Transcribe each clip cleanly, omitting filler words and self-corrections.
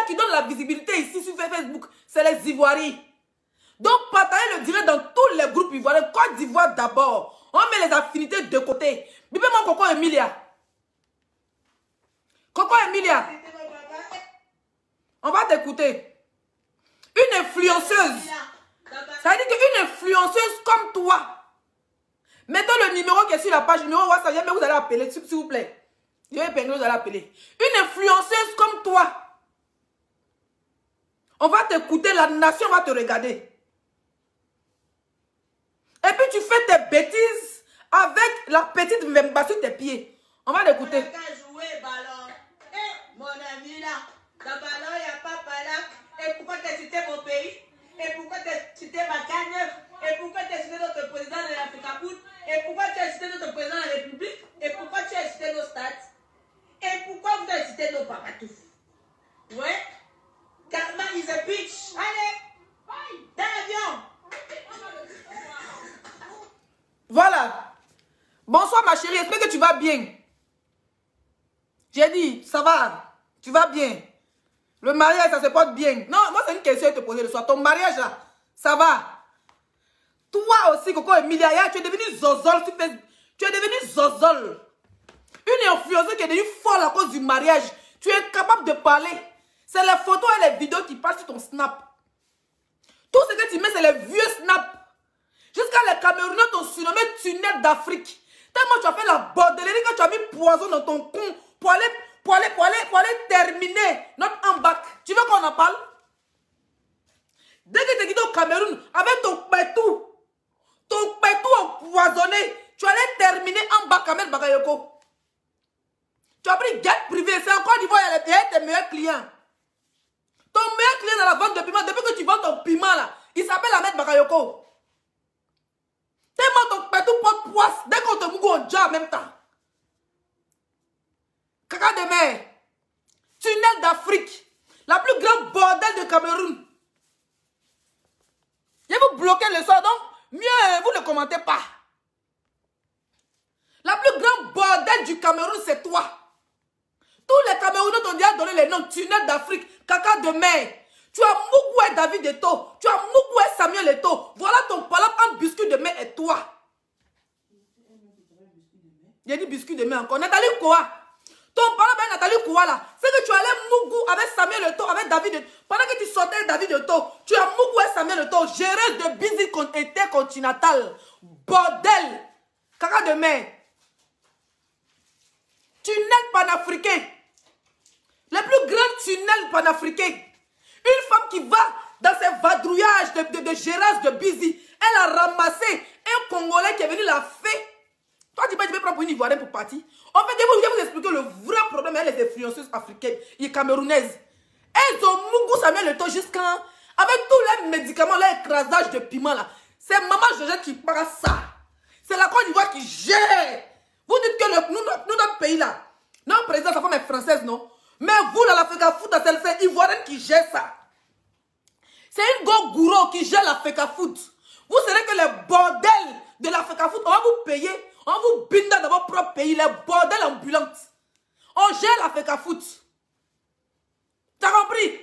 qui donne la visibilité ici sur Facebook, c'est les Ivoiriens. Donc, partagez le direct dans tous les groupes ivoiriens. Côte d'Ivoire d'abord. On met les affinités de côté. Bibez-moi Coco Emilia. Coco Emilia. On va t'écouter. Une influenceuse. Ça veut dire qu'une influenceuse comme toi. Mettons le numéro qui est sur la page, numéro WhatsApp, mais vous allez appeler, s'il vous plaît. Je vais épingler, vous allez appeler. Une influenceuse comme toi. On va t'écouter, la nation va te regarder. Et puis tu fais tes bêtises avec la petite Mbemba sur tes pieds. On va l'écouter. On n'a qu'à jouer ballon. Eh, mon ami là, dans le ballon, il n'y a pas Balak. Et pourquoi tu as cité mon pays? Et pourquoi tu as cité ma canne? Et pourquoi tu as cité notre président de l'Afrique Foot? Et pourquoi tu as cité notre président de la République? Et pourquoi tu as cité nos stats? Et pourquoi vous avez cité nos papatous? Ouais? Karma is a bitch. Allez, dans l'avion. Voilà. Bonsoir ma chérie, j'espère que tu vas bien. J'ai dit, ça va, tu vas bien. Le mariage, ça se porte bien. Non, moi c'est une question à te poser le soir. Ton mariage là, ça va. Toi aussi, Coco Emilia, tu es devenu zozol. Tu es devenu zozol. Une influenceuse qui est devenue folle à cause du mariage. Tu es capable de parler. C'est les photos et les vidéos qui passent sur ton Snap. Tout ce que tu mets, c'est les vieux Snap. Jusqu'à les Camerounais t'ont surnommé tunnel d'Afrique. Tellement tu as fait la bordellerie que tu as mis poison dans ton con pour aller terminer notre embarque. Tu veux qu'on en parle? Dès que tu es quitté au Cameroun, avec ton pétou empoisonné, tu allais terminer en bas Kamel Bagayoko. Tu as pris jet privé, c'est encore du il y a tes meilleurs clients. Ton meilleur client dans la vente de piment, depuis que tu vends ton piment là, il s'appelle Ahmed Bagayoko. Tellement ton pétou porte poisse, dès qu'on te mougue au job en même temps. Caca de mer, tunnel d'Afrique, la plus grande bordel de Cameroun. Je vais vous bloquer le soir, donc mieux vous ne commentez pas. La plus grande bordel du Cameroun, c'est toi. Tous les Camerounais t'ont déjà donné les noms. Tunnel d'Afrique, caca de mer. Tu as Mougoué David Eto. Tu as Mougoué Samuel Eto. Voilà ton palap en biscuit de mer et toi. J'ai dit biscuit de mer encore. Nathalie Koua. Ton palap avec Nathalie Koua là. C'est que tu allais Mougou avec Samuel Eto, avec David Eto. Pendant que tu sortais avec David Eto, tu as Mougoué Samuel Eto, géreuse de busy intercontinental. Bordel. Caca de mer. Tunnel panafricain. Le plus grand tunnel panafricain. Une femme qui va dans ses vadrouillages de gérance de busy. Elle a ramassé un Congolais qui est venu la faire. Toi, tu peux prendre une Ivoirienne pour partir. En fait, je vais vous expliquer le vrai problème avec les influenceuses africaines et camerounaises. Elles ont Mougou Samuel Eto jusqu'à... Avec tous les médicaments, l'écrasage de piment là. C'est Maman Georgette qui parle ça. C'est la Côte d'Ivoire qui gère. Vous dites que notre pays là, notre président, sa femme est française, non? Mais vous, dans l'Afrique Foot, c'est Ivoirienne qui gère ça. C'est une gogouro qui gère l'Afrique Foot. Vous savez que les bordels de l'Afrique Foot, on va vous payer, on va vous binder dans votre propre pays, les bordels ambulantes. On gère l'Afrique Foot. Tu as compris?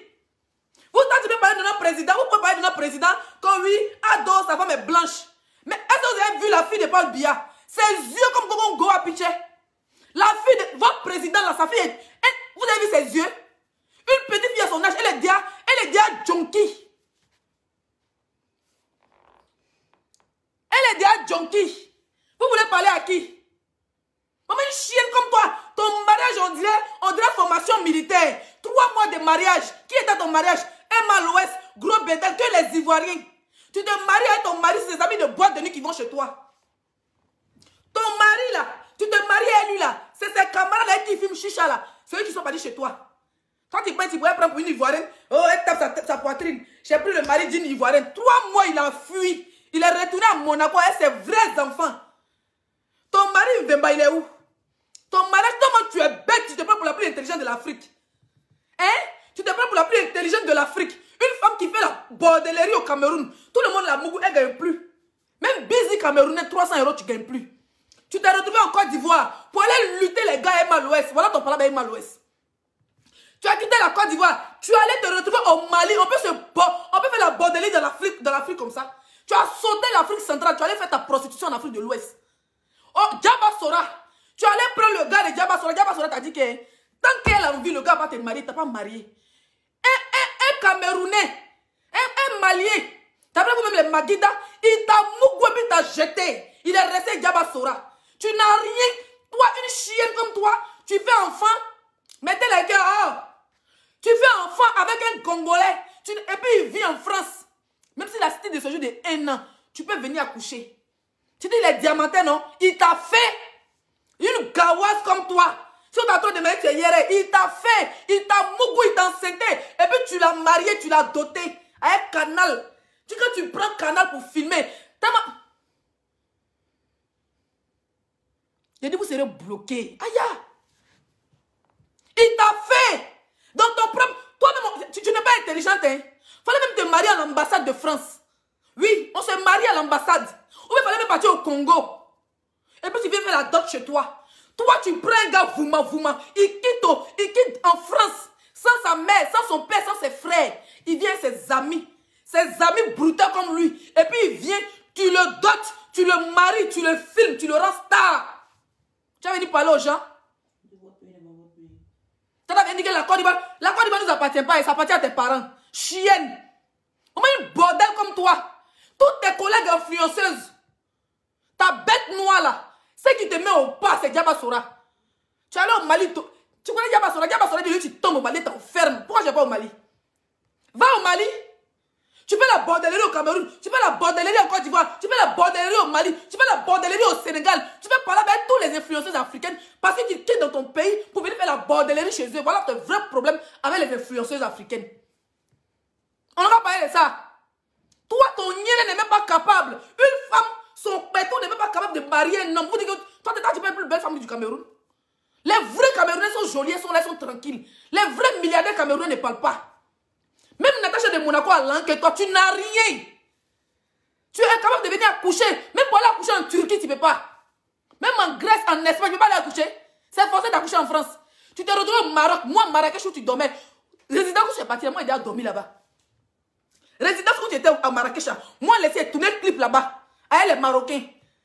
Vous, quand tu peux parler de notre président, vous pouvez parler de notre président, quand oui, Ado, sa femme est blanche. Mais est-ce que vous avez vu la fille de Paul Biya? Ses yeux comme Gogo a pitché. La fille de votre président, là, sa fille, vous avez vu ses yeux? Une petite fille à son âge, elle est déjà junkie. Elle est déjà junkie. Vous voulez parler à qui? Maman, une chienne comme toi, ton mariage, on dirait formation militaire. 3 mois de mariage. Qui est dans ton mariage? Emma l'Ouest, gros bétail, que les Ivoiriens. Tu te maries avec ton mari, c'est des amis de boîte de nuit qui vont chez toi. Ton mari là, tu te maries à lui là, c'est ses camarades là qui filment chicha là, c'est eux qui sont partis chez toi. Quand tu penses, tu pourrais prendre pour une Ivoirienne, oh, elle tape sa poitrine. J'ai pris le mari d'une Ivoirienne. 3 mois, il a fui. Il est retourné à Monaco avec ses vrais enfants. Ton mari, Vemba, il est où? Ton mari, comment tu es bête, tu te prends pour la plus intelligente de l'Afrique. Hein? Tu te prends pour la plus intelligente de l'Afrique. Une femme qui fait la bordellerie au Cameroun. Tout le monde la mougou, elle ne gagne plus. Même busy Camerounais, 300 €, tu ne gagnes plus. Tu t'es retrouvé en Côte d'Ivoire pour aller lutter les gars à Emma l'Ouest. Voilà ton problème avec Emma l'Ouest. Tu as quitté la Côte d'Ivoire. Tu allais te retrouver au Mali. On peut faire la bordelie dans l'Afrique comme ça. Tu as sauté l'Afrique centrale. Tu allais faire ta prostitution en Afrique de l'Ouest. Oh, Djaba Sora. Tu allais prendre le gars de Djaba Sora. Djaba Sora t'a dit que tant qu'elle a envie, le gars va te marier. Tu n'as pas marié. Un Camerounais. Un Malien. D'après vous-même, les Magida, il t'a mougoué, il t'a jeté. Il est resté Djaba Sora. Tu n'as rien. Toi, une chienne comme toi, tu fais enfant. Mettez les gars, oh. Tu fais enfant avec un Congolais. Et puis il vit en France. Même s'il a cité de ce jour de 1 an, tu peux venir accoucher. Tu dis, il est diamanté, non? Il t'a fait une gawasse comme toi. Si on t'a trop demandé, tu es hier, il t'a fait. Il t'a mougou, il t'a enceinté. Et puis tu l'as marié, tu l'as doté. Avec Canal. Quand tu prends Canal pour filmer, j'ai dit, vous serez bloqués. Aïe! Il t'a fait. Dans ton propre... Toi-même, tu n'es pas intelligente, hein? Fallait même te marier à l'ambassade de France. Oui, on se marie à l'ambassade. Ou il fallait même partir au Congo. Et puis tu viens faire la dot chez toi. Toi, tu prends un gars, vouma. Il quitte en France. Sans sa mère, sans son père, sans ses frères. Il vient avec ses amis. Ses amis brutaux comme lui. Et puis il vient, tu le dotes, tu le maries, tu le filmes, tu le rends star. Tu as venu parler aux gens? Tu as dit que la Côte d'Ivoire ne nous appartient pas, ça appartient à tes parents. Chienne. On met une bordel comme toi. Toutes tes collègues influenceuses. Ta bête noire là. Celle qui te met au pas, c'est Djaba Sora. Tu es allé au Mali. Tu connais Djaba Sora? Djaba Sora dit tu tombes au Mali, t'enfermes. Pourquoi je ne vais pas au Mali? Va au Mali. Tu fais la bordellerie au Cameroun, tu fais la bordellerie en Côte d'Ivoire, tu fais la bordellerie au Mali, tu fais la bordellerie au Sénégal, tu fais parler avec tous les influenceuses africaines parce que tu quittes dans ton pays pour venir faire la bordellerie chez eux. Voilà ton vrai problème avec les influenceuses africaines. On va parler de ça. Toi, ton nièce n'est même pas capable. Une femme, son péton n'est même pas capable de marier un homme. Vous dites que toi, tu es la plus belle femme du Cameroun. Les vrais Camerounais sont jolis, sont là, sont tranquilles. Les vrais milliardaires Camerounais ne parlent pas. Même Natacha de Monaco a l'an que toi, tu n'as rien. Tu es incapable de venir accoucher. Même pour aller accoucher en Turquie, tu ne peux pas. Même en Grèce, en Espagne, tu ne peux pas aller accoucher. C'est forcé d'accoucher en France. Tu te retrouves au Maroc. Moi, Marrakech, où tu dormais. Résidence où je suis parti, moi, j'ai déjà dormi là-bas. Résidence où tu étais à Marrakech, moi, j'ai tourné le clip là-bas. Avec les Marocains.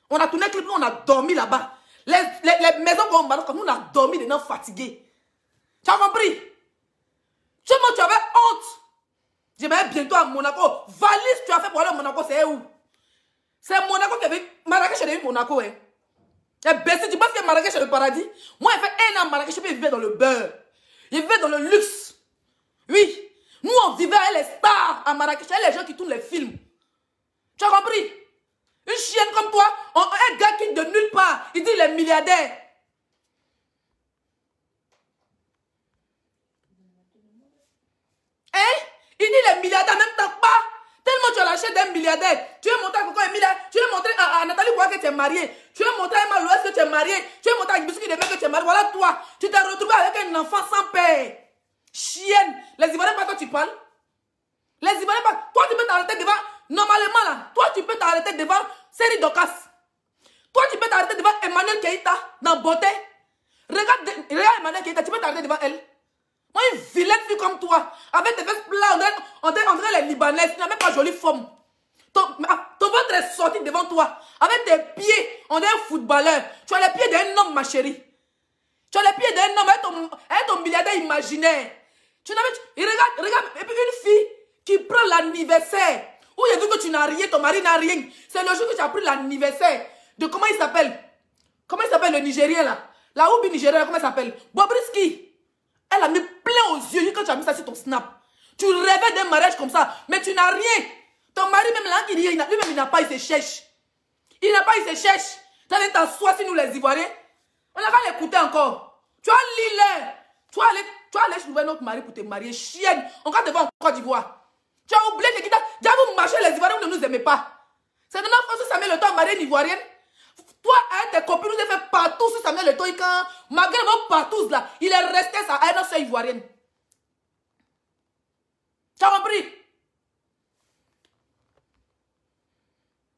On a tourné le clip, on a dormi là-bas. Les maisons au Maroc, nous, on a dormi dedans fatigués. Tu as compris? Tu avais honte. J'aimerais bientôt à Monaco. Valise, tu as fait pour aller à Monaco, c'est où? C'est Monaco qui avait... Marrakech, j'ai eu Monaco, hein. Et baissé, tu penses que Marrakech est le paradis? Moi, j'ai fait 1 an à Marrakech, je vivais dans le beurre. Je vivais dans le luxe. Oui. Nous, on vivait avec les stars à Marrakech, avec les gens qui tournent les films. Tu as compris? Une chienne comme toi, un gars qui de nulle part, il dit il est milliardaire. Hein? Il dit les milliardaires, même temps pas. Tellement tu as lâché d'un milliardaire. Tu veux montrer à Coco un milliardaire. Tu veux montrer à Nathalie Bois que tu es marié. Tu veux montrer à Emma Loès que tu es marié. Tu veux montrer à Biscuit de Mec que tu es marié. Voilà toi. Tu t'es retrouvé avec un enfant sans père. Chienne. Les Ivoiriens, pas toi tu parles. Les Ivoiriens, pas. Toi tu peux t'arrêter devant. Normalement là. Toi tu peux t'arrêter devant Seri Dokas. Toi tu peux t'arrêter devant Emmanuel Keïta dans Beauté. Regarde Emmanuel Keïta. Tu peux t'arrêter devant elle. Moi, une vilaine fille comme toi, avec tes fesses plats, on dirait les Libanaises, tu n'as même pas jolie forme. Ton ventre est sorti devant toi, avec tes pieds, on dirait un footballeur. Tu as les pieds d'un homme, ma chérie. Tu as les pieds d'un homme avec ton milliardaire imaginaire. Regarde, et puis une fille qui prend l'anniversaire, où il dit que tu n'as rien, ton mari n'a rien. C'est le jour que tu as pris l'anniversaire de comment il s'appelle? Comment il s'appelle le Nigérien là? La Oubi Nigérien, comment il s'appelle? Bobrisky. Elle a mis plein aux yeux quand tu as mis ça sur ton snap. Tu rêvais d'un mariage comme ça, mais tu n'as rien. Ton mari, même là, lui-même, il n'a pas, il se cherche. Il n'a pas, il se cherche. Tu as t'asseoir sur nous, les Ivoiriens. On n'a qu'à l'écouter encore. Tu as l'île. Tu as allé trouver notre mari pour te marier. Chienne. On va te voir en Côte d'Ivoire. Tu as oublié que déjà vous marchez, les Ivoiriens, vous ne nous aimez pas. C'est de notre façon, ça met le temps à marier une Ivoirienne. Toi, avec tes copines, vous avez fait partout sur Samuel Le Toïkan. Malgré vos partous là, il est resté ça à une seule ivoirienne. Tu as compris?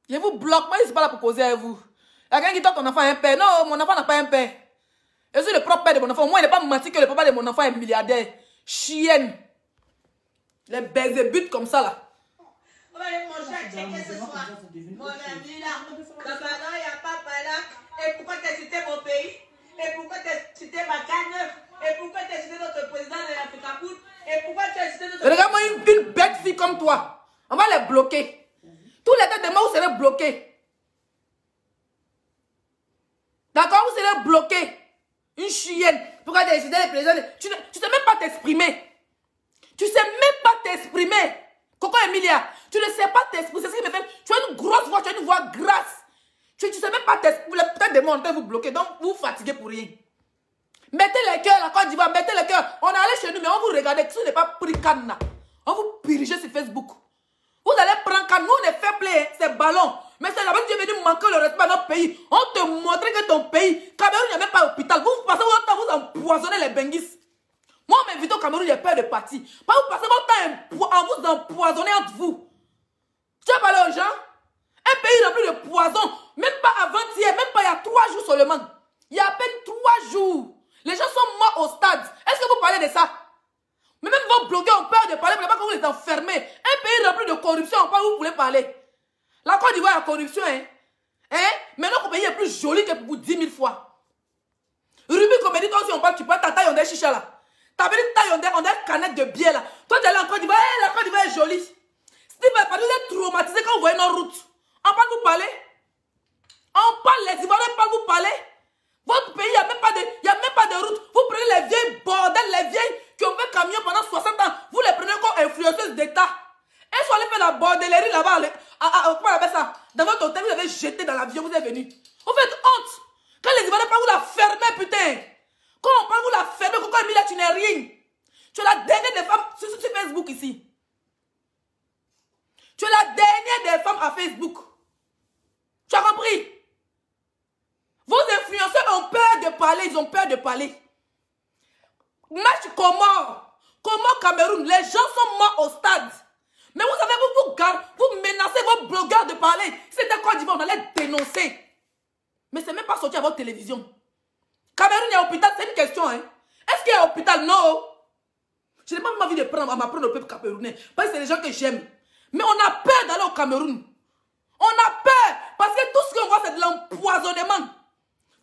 Je vous bloque, moi je ne suis pas là pour poser avec vous. Il y a quelqu'un qui dit que ton enfant a un père. Non, mon enfant n'a pas un père. Je suis le propre père de mon enfant. Moi, il n'est pas menti que le papa de mon enfant est milliardaire. Chienne. Les baisers comme ça là. On va aller manger à checker ce soir. Mon ami là, papa là, il n'y a pas là. Et pourquoi tu as cité mon pays? Et pourquoi tu as cité ma canne? Et pourquoi tu as cité notre président de l'Afrique Coupe? Et pourquoi tu as cité notre... Regarde-moi une bête fille comme toi. On va les bloquer. Tous les têtes de moi, vous serez bloqués. D'accord? Vous serez bloqués. Une chienne. Pourquoi tu as cité les présidents? Tu ne sais même pas t'exprimer. Tu sais même pas t'exprimer. Coco Emilia, tu ne sais pas t'exprimer. C'est ce qui me fait. Tu as une grosse voix, tu as une voix grasse. Tu ne sais même pas t'exprimer. Peut-être des mots, vous bloquer. Donc, vous vous fatiguez pour rien. Mettez les cœurs, la Côte d'Ivoire, mettez les cœurs. On est allé chez nous, mais on vous regardait. Si vous n'avez pas pris canne, on vous pirigez sur Facebook. Vous allez prendre canne. Nous, on est fair play, c'est ballon. Mais c'est là-bas que tu es venu manquer le respect à notre pays. On te montrait que ton pays, Cameroun, il n'y a même pas d'hôpital. Vous passez votre temps, vous empoisonnez les benguis. Moi, on m'invite au Cameroun, il y a peur de parti. Pas vous passez votre temps à vous empoisonner entre vous. Tu as parlé aux gens? Un pays rempli de poison. Même pas avant-hier, même pas il y a 3 jours seulement. Il y a à peine 3 jours. Les gens sont morts au stade. Est-ce que vous parlez de ça? Mais même vos blogueurs ont peur de parler, mais pas que vous les enfermez. Un pays rempli de corruption, on parle, vous voulez parler. La Côte d'Ivoire, la corruption, mais notre pays est plus joli que pour 10 000 fois. Ruby, comme dit, toi aussi, on parle, tu parles, ta taille, on est chicha là. Ta belle taille, on est canette de bière là. Toi, tu es là en Côte d'Ivoire, la Côte d'Ivoire est jolie. Steve, vous êtes traumatisé quand vous voyez nos routes. On parle, vous parler. On parle, les Ivoiriens parlent, vous parler. Votre pays, il n'y a même pas de route. Vous prenez les vieilles bordels, les vieilles qui ont fait camion pendant 60 ans. Vous les prenez comme influenceuses d'État. Elles sont allées faire la bordellerie là-bas. Comment on appelle ça? Dans votre hôtel, vous avez jeté dans l'avion, vous êtes venu. Vous faites honte. Quand les Ivoiriens parlent, vous la fermez, putain. Quand on parle, vous la fermez. Pourquoi Emilia, tu n'es rien? Tu es la dernière des femmes sur Facebook ici. Tu es la dernière des femmes à Facebook. Tu as compris? Vos influenceurs ont peur de parler, ils ont peur de parler. Match Comores, Cameroun, les gens sont morts au stade. Mais vous savez, vous menacez vos blogueurs de parler. Si c'était Côte d'Ivoire, on allait dénoncer. Mais c'est même pas sorti à votre télévision. Cameroun, il y a hôpital, c'est une question. Est-ce qu'il y a hôpital? Non. Je n'ai pas envie de m'apprendre au peuple camerounais. Parce que c'est les gens que j'aime. Mais on a peur d'aller au Cameroun. On a peur. Parce que tout ce qu'on voit, c'est de l'empoisonnement.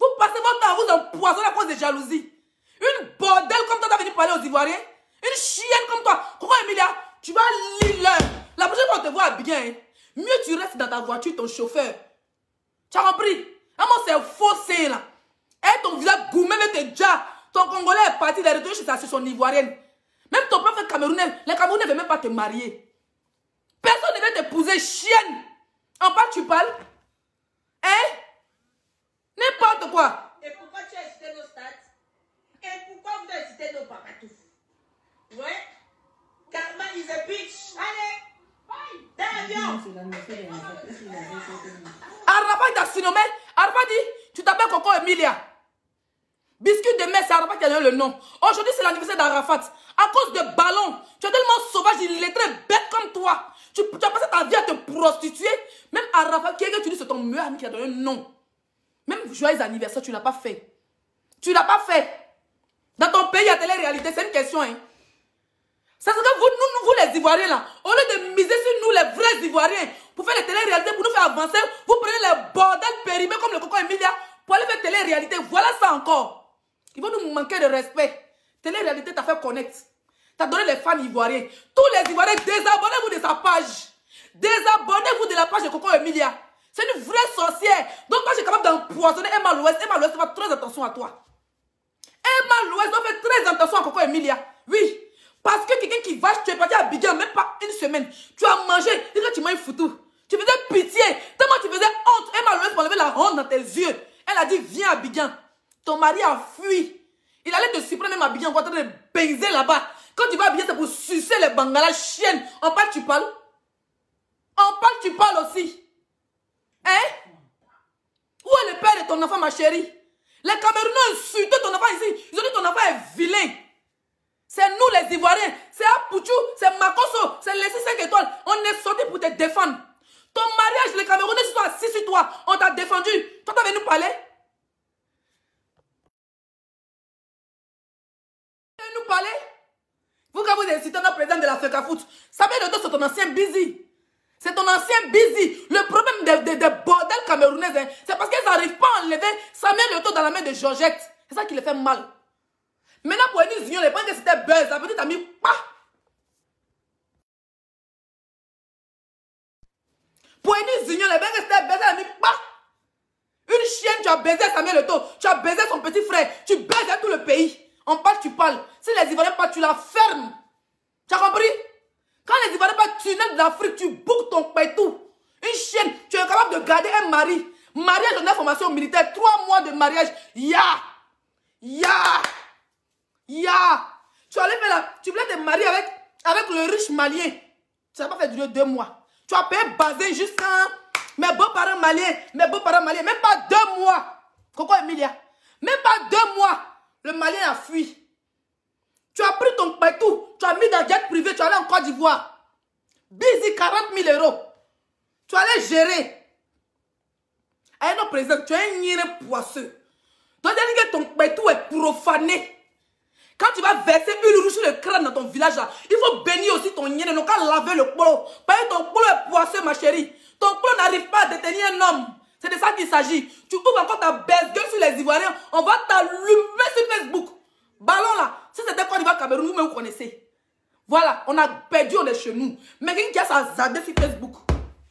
Vous passez votre temps à vous empoisonner à cause de jalousie. Une bordel comme toi, t'as venu parler aux Ivoiriens. Une chienne comme toi. Coco Emilia, tu vas lire l'heure. La prochaine fois, on te voit bien. Mieux tu restes dans ta voiture, ton chauffeur. Tu as compris? Comment c'est faussé là? Et ton visage gourmet avec tes déjà. Ton Congolais est parti, il est retourné chez son Ivoirienne. Même ton propre Camerounais, les Camerounais ne veulent même pas te marier. Personne ne veut t'épouser, chienne. En parle, tu parles? N'importe quoi. Et pourquoi tu as cité nos stats? Et pourquoi vous avez cité nos papatouf? Ouais. Karma is a bitch. Allez. Dans l'avion. Arafat t'a surnommé. Arafat dit, tu t'appelles Coco Emilia. Biscuit de mer, c'est Arafat qui a donné le nom. Aujourd'hui, c'est l'anniversaire d'Arafat. À cause de ballon. Tu es tellement sauvage, illettré, bête comme toi. Tu as passé ta vie à te prostituer. Même Arafat, qui est que tu dis, c'est ton meilleur ami qui a donné le nom. Même joyeux anniversaire, tu ne l'as pas fait. Tu ne l'as pas fait. Dans ton pays, il y a télé-réalité, c'est une question. C'est ce que vous les Ivoiriens là, au lieu de miser sur nous, les vrais Ivoiriens, pour faire les télé-réalités, pour nous faire avancer, vous prenez les bordels périmés comme le Coco Emilia pour aller faire télé-réalité. Voilà ça encore. Ils vont nous manquer de respect. Télé-réalité t'a fait connaître. T'as donné les fans ivoiriens. Tous les Ivoiriens, désabonnez-vous de sa page. Désabonnez-vous de la page de Coco Emilia. C'est une vraie sorcière. Donc moi, j'ai capable d'empoisonner Emma l'Ouest. Emma l'Ouest doit faire très attention à toi. Emma l'Ouest doit faire très attention à Coco Emilia. Oui. Parce que quelqu'un qui va, tu es parti à Abidjan, même pas une semaine. Tu as mangé, et que tu manges foutu. Tu faisais pitié. Tellement tu faisais honte. Emma l'Ouest pour enlever la honte dans tes yeux. Elle a dit, viens à Abidjan. Ton mari a fui. Il allait te supprimer même à Abidjan. On va en train de baiser là-bas. Quand tu vas à Abidjan, c'est pour sucer les bangalas chiennes. En parle, tu parles. En parle, tu parles aussi. Où est le père de ton enfant, ma chérie? Les Camerounais ont insulté ton enfant ici. Ils ont dit ton enfant est vilain. C'est nous les Ivoiriens. C'est Apouchou, c'est Makoso, c'est les 5 étoiles. On est sortis pour te défendre. Ton mariage, les Camerounais sont assis sur toi. On t'a défendu. Toi, t'as venu nous parler? Tu es venu nous parler? vous incitez notre président de la FECAFOOT. Samuel Eto'o, c'est ton ancien busy. C'est ton ancien busy. Le problème des bordels camerounais, hein, c'est parce qu'ils n'arrivent pas à enlever Samuel Eto'o dans la main de Georgette. C'est ça qui les fait mal. Maintenant, pour Eunice Union, les points que c'était buzz, la petite amie, pour Eunice Union, les points que c'était buzz, la petite amie, une chienne, tu as baisé Samuel Eto'o, tu as baisé son petit frère, tu baises tout le pays. On parle, tu parles. Si les Ivoiriens parlent, tu la fermes. Tu as compris? Quand les Ivoiriens parlent, tu nais d'Afrique, tu boucles ton pétou. Une chienne, tu es capable de garder un mari. Mariage en information militaire, 3 mois de mariage. Ya! Tu voulais te marier avec le riche malien. Ça n'a pas fait durer 2 mois. Tu as payé basé jusqu'à mes beaux-parents maliens. Même pas 2 mois. Coco Emilia. Même pas 2 mois. Le malien a fui. Tu as pris ton pétou. Tu as mis dans le jet privé. Tu es allé en Côte d'Ivoire. Busy 40 000 €. Tu allais gérer. Et non, président, tu es un nire poisseux. Donc, que ton pétou est profané. Quand tu vas verser une rouge sur le crâne dans ton village, là, il faut bénir aussi ton nire. Donc, à laver le polo. Parce que ton polo est poisseux, ma chérie. Ton polo n'arrive pas à détenir un homme. C'est de ça qu'il s'agit. Tu ouvres encore ta baisse-gueule sur les Ivoiriens. On va t'allumer sur Facebook. Ballon là. Si c'était Côte d'Ivoire, Cameroun, vous-même vous connaissez. Voilà, on a perdu, on est chez nous. Mais quelqu'un qui a sa zadé sur Facebook.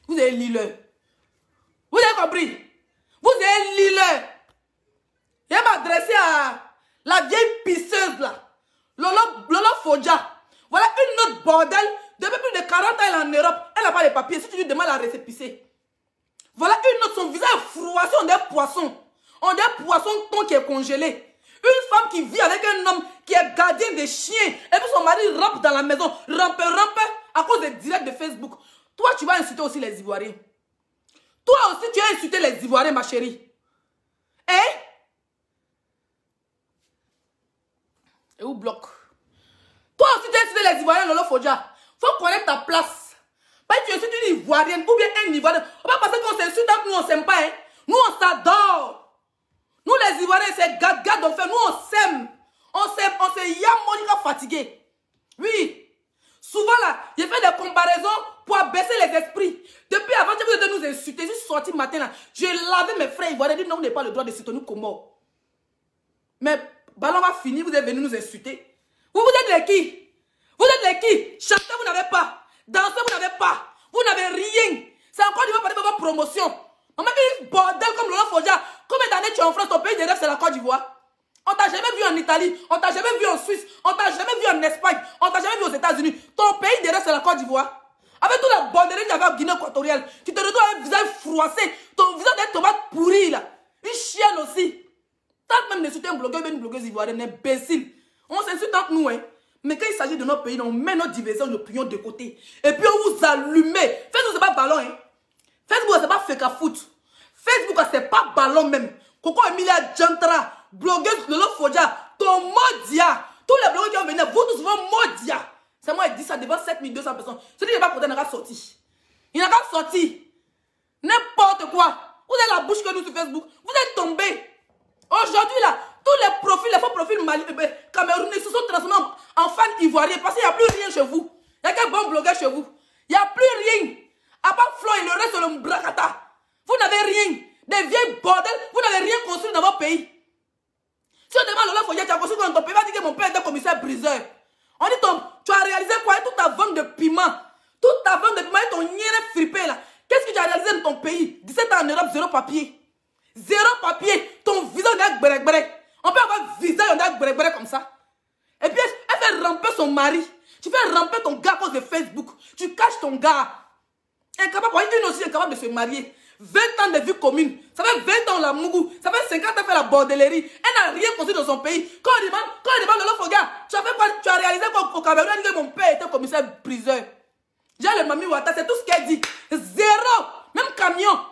Vous êtes leader. Vous avez compris? Vous êtes leader. Je vais m'adresser à la vieille pisseuse là. Lolo Fodja. Voilà une autre bordel. Depuis plus de 40 ans, elle est en Europe. Elle n'a pas les papiers. Si tu lui demandes à récépissé. Voilà une autre, son visage est froissé, on dirait poisson. On dirait poisson ton qui est congelé. Une femme qui vit avec un homme qui est gardien des chiens. Et puis son mari rampe dans la maison. Rampe à cause des directs de Facebook. Toi, tu vas insulter aussi les Ivoiriens. Toi aussi, tu as insulté les Ivoiriens, ma chérie. Hein? Et où bloque? Toi aussi, tu as insulté les Ivoiriens, Lolo Fodja. Faut connaître ta place. Pas que tu insultes une Ivoirienne ou bien un Ivoirien. On va penser qu'on s'insulte, donc nous on s'aime pas. Hein? Nous on s'adore. Nous les Ivoiriens, c'est gad on fait. Nous on s'aime. On s'est yamonika fatigué. Oui. Souvent là, j'ai fait des comparaisons pour abaisser les esprits. Depuis avant que vous de nous insulter, je suis sorti matin là. J'ai lavé mes frères ivoiriens. J'ai dit non, vous n'avez pas le droit de soutenir Comore. Mais ballon va finir, vous êtes venus nous insulter. Vous êtes les qui? Vous êtes les qui? Chanter, vous n'avez pas. Danser, vous n'avez pas. Vous n'avez rien. C'est encore du parler de votre promotion. On met une bordel comme Lolo Fodja. Combien d'années tu es en France? Ton pays de rêve, c'est la Côte d'Ivoire. On t'a jamais vu en Italie. On t'a jamais vu en Suisse. On t'a jamais vu en Espagne. On t'a jamais vu aux États-Unis. Ton pays de rêve, c'est la Côte d'Ivoire. Avec toute la borderie que tu avais en Guinée équatoriale, tu te retrouves avec un visage froissé. Ton visage est tomate pourri là. Une chienne aussi. Tant même d'insulter un blogueur, une blogueuse ivoirienne, imbécile. On s'insulte entre nous, hein. Mais quand il s'agit de notre pays, on met notre diversion, nos opinions de côté. Et puis on vous allume. Facebook, c'est pas ballon, hein. Facebook, c'est pas FECAFOOT. Facebook, c'est pas ballon même. Coco Emilia Jantra, blogueuse Lolo Fodja, ton Modia. Tous les blogueurs qui ont venu, vous tous vos Modia. C'est moi qui dis ça devant 7200 personnes. Celui qui n'est pas content, il n'a pas sorti. Il n'a pas sorti. N'importe quoi. Vous avez la bouche que nous sur Facebook. Vous êtes tombés. Aujourd'hui, là, tous les profils, les faux profils camerounais se sont transformés en fans ivoiriens parce qu'il n'y a plus rien chez vous. Il n'y a qu'un bon blogueur chez vous. Il n'y a plus rien. À part Flo et le reste, c'est le bracata. Vous n'avez rien. Des vieilles bordels, vous n'avez rien construit dans votre pays. Si on demande Lolo Fodja, tu as construit dans ton pays, va dire que mon père était commissaire briseur. On dit, tu as réalisé quoi? Toute ta vente de piment. Toute ta vente de piment et ton nière frippé là. Qu'est-ce que tu as réalisé dans ton pays? 17 ans en Europe, 0 papier. 0 papier. Ton visage est brec-brec. On peut avoir visage, on est brec-brec comme ça. Et puis, elle fait ramper son mari. Tu fais ramper ton gars à cause de Facebook. Tu caches ton gars. Incapable, une aussi incapable de se marier. 20 ans de vie commune. Ça fait 20 ans la mougou. Ça fait 50 ans qu'elle fait la bordellerie. Elle n'a rien construit dans son pays. Quand on demande Lolo Fodja, tu as fait quoi? Tu as réalisé quoi au Cameroun? Elle dit que mon père était commissaire priseur. J'ai le Mami Ouattara, c'est tout ce qu'elle dit. 0. Même camion.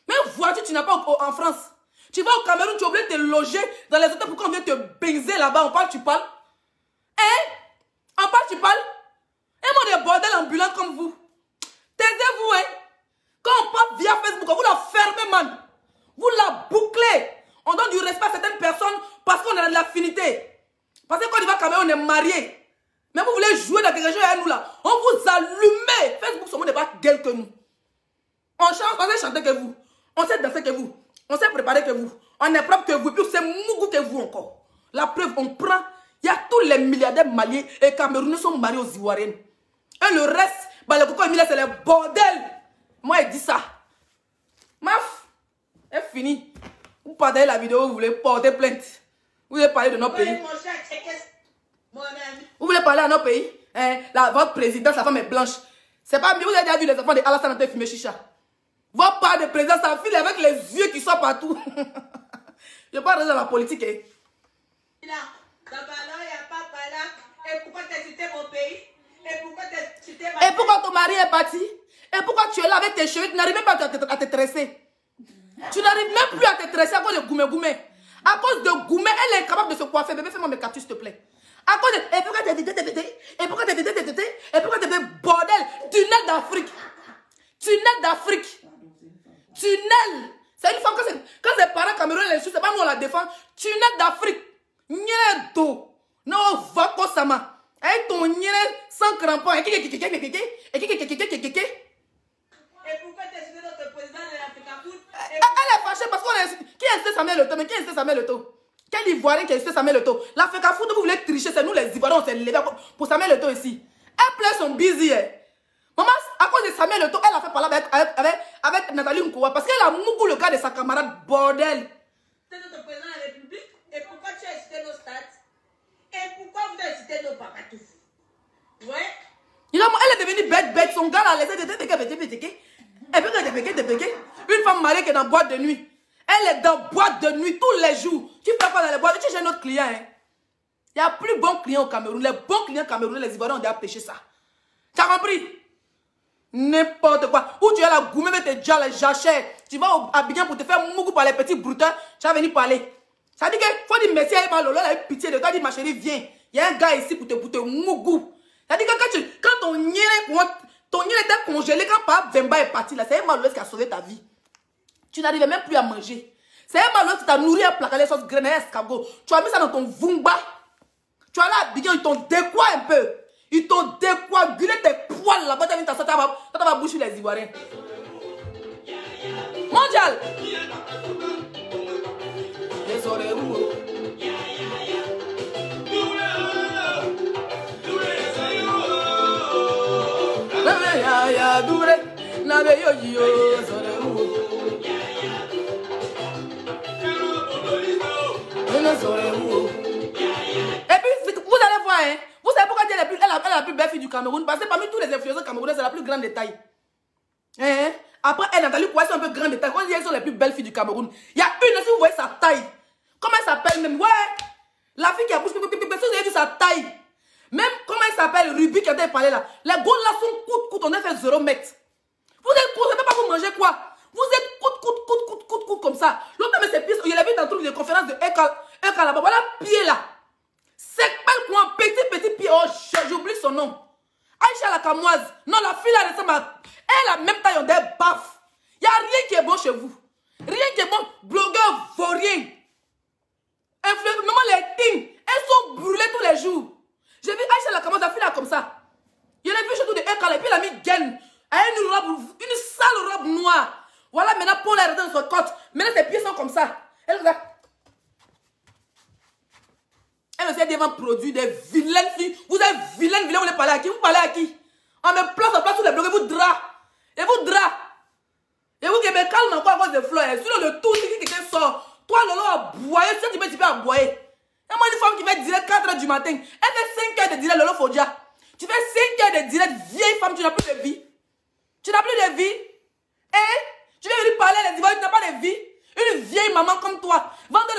Même voiture, tu n'as pas en France. Tu vas au Cameroun, tu es obligé de te loger dans les hôtels pour qu'on vienne te baiser là-bas. On parle, tu parles. Hein? On parle, tu parles. Et moi, des bordels ambulants comme vous. Taisez-vous, hein? Quand on parle via Facebook, vous la fermez, man. Vous la bouclez. On donne du respect à certaines personnes parce qu'on a de l'affinité. Parce que quand il va au Cameroun, on est marié. Mais vous voulez jouer dans quelque chose à nous là. On vous allume. Facebook, ce monde n'est pas gueule que nous. On chante, on sait chanter que vous. On sait danser que vous. On sait préparer que vous. On est propre que vous. Et puis c'est mougou que vous encore. La preuve, on prend. Il y a tous les milliardaires maliens et camerounais sont mariés aux Ivoiriennes. Et le reste, bah, le coco Emilia, c'est le bordel. Moi, il dit ça. Maf, c'est fini. Vous partagez la vidéo, vous voulez porter plainte. Vous voulez parler de notre pays. Vous voulez parler à notre pays. Votre présidence, sa femme est blanche. C'est pas mieux, vous avez déjà vu les enfants de Alassane en train de fumer chicha. Votre part de présidence, ça file avec les yeux qui sont partout. Je parle de la politique. Hein. Et pourquoi tu as cité mon pays? Et pourquoi tu as cité ma... Et pourquoi ton mari est parti? Et pourquoi tu es là avec tes cheveux? Tu n'arrives même pas à te tresser. Tu n'arrives même plus à te tresser à cause de Goumé Goumé. À cause de Goumé, elle est incapable de se coiffer. Bébé, fais-moi mes captures, s'il te plaît. À cause de... Et pourquoi tu es... Et pourquoi tu es... Et pourquoi tu es... Bordel. Tunnel d'Afrique. Tunnel d'Afrique. Tunnel. C'est une femme, quand ses parents camerounais les c'est pas nous on la défend. Tunnel d'Afrique. Nyedo. Non, va pas sama. Et ton nyere sans crampon. Et pourquoi tu as cité notre président de l'Afrique Foot? Elle est fâchée parce qu'on est... Qui est cité Samuel Eto'o? Mais qui est cité Samuel Eto'o? Quel Ivoirien qui est cité Samuel Eto'o? L'Afrique Foot, vous voulez tricher, c'est nous les Ivoiriens, on s'est levés pour Samuel Eto'o ici. Elle pleure son busy. Maman, à cause de Samuel Eto'o, elle a fait parler avec Nathalie Nkoua parce qu'elle a mougou le cas de sa camarade, bordel. C'est notre président de la République. Et pourquoi tu as cité nos stats? Et pourquoi vous avez cité nos papatous? Ouais. Elle est devenue bête. Son gars l'a laissé une femme mariée qui est dans boîte de nuit. Elle est dans boîte de nuit tous les jours. Tu fais quoi dans les boîtes? Tu cherches un autre client. Hein? Il y a plus bons clients au Cameroun. Les bons clients camerounais, les Ivoiriens ont déjà pêché ça. Tu as compris? N'importe quoi. Où tu es la gourmet avec tes déjà les jachères. Tu vas à Abidjan pour te faire mougou par les petits broutins. Tu vas venir parler. Ça dit qu'il faut dire merci à Lolo, elle a eu pitié de toi. Elle dit ma chérie, viens. Il y a un gars ici pour te mougou. Ça dit que quand ton nier était congelé, quand Papa Vemba est parti là, c'est un malheureux qui a sauvé ta vie. Tu n'arrivais même plus à manger. C'est un malheureux qui t'a nourri à plaquer les sauces grenades escargot. Tu as mis ça dans ton vumba. Tu as là à Abidjan, ils t'ont décoé un peu. Ils t'ont décoagulé tes poils là-bas. Tu as mis ta sorte, tu vas boucher les Ivoiriens. Mondial. Les oreilles. Et puis, vous allez voir, hein, vous savez pourquoi elle est la plus belle fille du Cameroun? Parce que parmi tous les influenceurs camerounais, c'est la plus grande de taille. Hein? Après, elle, Nathalie Kouai, c'est un peu grande de taille. Quand elles sont les plus belles filles du Cameroun, il y a une, si vous voyez sa taille, comment elle s'appelle même? Ouais, la fille qui a bouche, si vous avez vu sa taille, même comment elle s'appelle, Ruby qui a été parlé là, les gars là sont coûte, on a fait 0 mètre. Vous êtes coûte, vous ne savez pas vous manger quoi? Vous êtes coûte comme ça. L'autre, mais c'est pire, il a vu dans le truc de conférence de Eka là-bas, voilà, pied là. C'est pas le petit pied, oh, j'oublie son nom. Aïcha la Camoise. Non, la fille là ressemble à... Elle a même taille, on des baffes. Il n'y a rien qui est bon chez vous. Rien qui est bon. Blogueur vaurien. Influenceur, même les teams, elles sont brûlées tous les jours. J'ai vu Aïcha la Camoise, la fille là comme ça. Il a vu chez tout de Eka, et puis elle a mis gaine. Elle a une robe, une sale robe noire. Voilà, maintenant, pour la dans son côte. Maintenant, ses pieds sont comme ça. Elle regarde. Elle essaie devant produire des vilaines filles. Vous êtes vilaines, vous voulez parler à qui? Vous parlez à qui? On me place en place sur les blocs et vous drap. Et vous drap. Et vous qui me calme encore à cause des fleurs. Sinon, le tout, si quelqu'un sort. Toi, Lolo a boyé. Si tu peux aboyer. Et moi, une femme qui fait direct 4 h du matin. Elle fait 5 heures de direct, Lolo Fodia. Tu fais 5 heures de direct, vieille femme, tu n'as plus de vie. Tu n'as plus de vie. Et tu viens venir parler à les Ivoiriens, tu n'as pas de vie. Une vieille maman comme toi. Vendre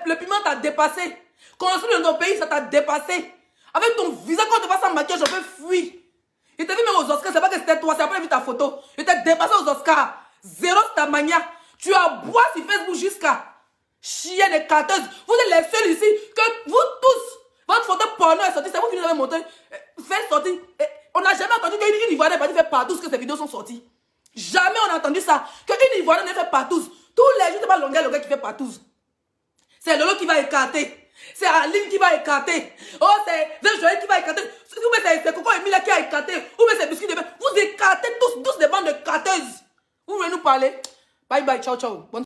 le piment t'a dépassé. Construire dans ton pays, ça t'a dépassé. Avec ton visage, quand tu vas sans maquillage, je peux fuir. Il t'a vu même aux Oscars, c'est pas que c'était toi, c'est après vu ta photo. Il t'a dépassé aux Oscars. Zéro ta mania. Tu as bois sur Facebook jusqu'à chienne et carteuse. Vous êtes les seuls ici que vous tous, votre photo porno est sortie, c'est vous qui nous avez montré. Fait sortir. On n'a jamais entendu qu'une Ivoirienne ait fait partout que ces vidéos sont sorties. Jamais on a entendu ça. Qu'une Ivoirienne ait fait partout. Tous les jours, c'est pas Longueur qui fait partout. C'est Lolo qui va écarter. C'est Aline qui va écarter. Oh, c'est Joël qui va écarter. Ou bien c'est Coco Emilia qui a écarté. Ou bien c'est Biscuit de Bain. Vous écartez tous des bandes de carteuses. Vous voulez nous parler? Bye bye, ciao, ciao. Bonne